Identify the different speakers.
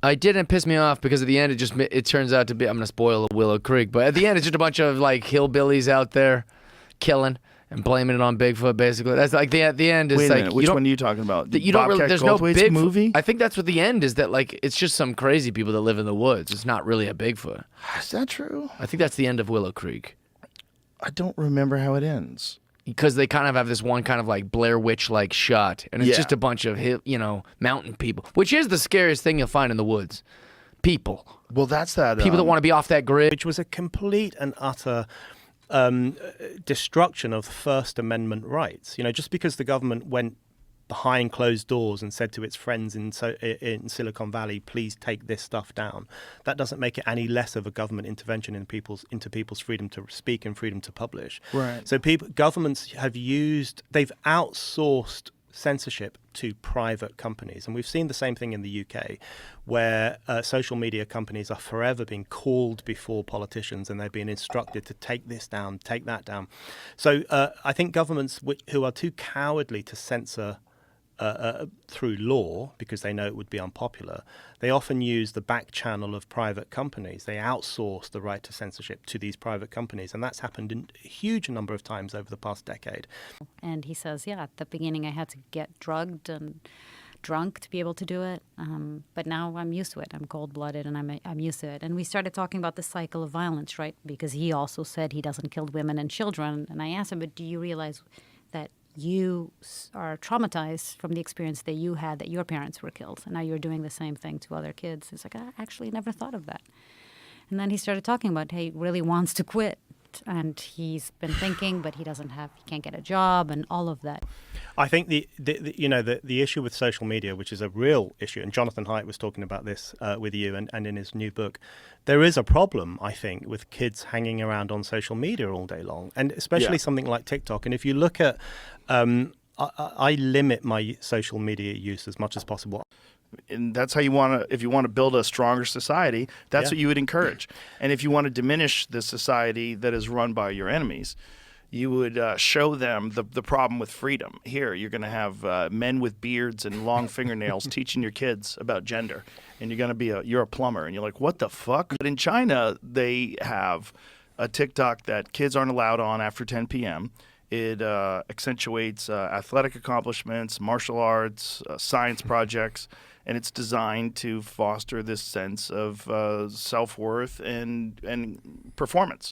Speaker 1: I didn't piss me off because at the end it turns out to be, I'm going to spoil Willow Creek, but at the end it's just a bunch of like hillbillies out there killing and blaming it on Bigfoot, basically. That's like the end is
Speaker 2: Wait a
Speaker 1: like
Speaker 2: minute, which one are you talking about?
Speaker 1: you don't really, there's no
Speaker 2: Goldthwait's
Speaker 1: Bigfoot
Speaker 2: movie?
Speaker 1: I think that's what the end is, that like it's just some crazy people that live in the woods. It's not really a Bigfoot.
Speaker 2: Is that true?
Speaker 1: I think that's the end of Willow Creek.
Speaker 2: I don't remember how it ends.
Speaker 1: Because they kind of have this one kind of like Blair Witch like shot, and it's
Speaker 2: Yeah.
Speaker 1: just a bunch of mountain people, which is the scariest thing you'll find in the woods. People
Speaker 2: Well, that's that.
Speaker 1: that want to be off that grid.
Speaker 3: Which was a complete and utter destruction of First Amendment rights. Just because the government went behind closed doors and said to its friends in Silicon Valley, please take this stuff down, that doesn't make it any less of a government intervention into people's freedom to speak and freedom to publish.
Speaker 2: Right.
Speaker 3: So governments they've outsourced censorship to private companies. And we've seen the same thing in the UK, where social media companies are forever being called before politicians and they're being instructed to take this down, take that down. So I think governments who are too cowardly to censor through law, because they know it would be unpopular, they often use the back channel of private companies. They outsource the right to censorship to these private companies, and that's happened a huge number of times over the past decade.
Speaker 4: And he says, yeah, at the beginning I had to get drugged and drunk to be able to do it, but now I'm used to it. I'm cold-blooded and I'm used to it. And we started talking about the cycle of violence, right? Because he also said he doesn't kill women and children. And I asked him, but do you realize that you are traumatized from the experience that you had, that your parents were killed, and now you're doing the same thing to other kids? It's like, I actually never thought of that. And then he started talking about, hey, he really wants to quit, and he's been thinking, but he can't get a job, and all of that.
Speaker 3: I think the issue with social media, which is a real issue, and Jonathan Haidt was talking about this with you and in his new book, there is a problem, I think, with kids hanging around on social media all day long, and especially something like TikTok. And if you look at, I limit my social media use as much as possible.
Speaker 2: And that's how if you want to build a stronger society, that's what you would encourage. And if you want to diminish the society that is run by your enemies, you would show them the problem with freedom. Here, you're going to have men with beards and long fingernails teaching your kids about gender, and you're going to you're a plumber, and you're like, what the fuck? But in China, they have a TikTok that kids aren't allowed on after 10 p.m. It accentuates athletic accomplishments, martial arts, science projects, and it's designed to foster this sense of self-worth and performance.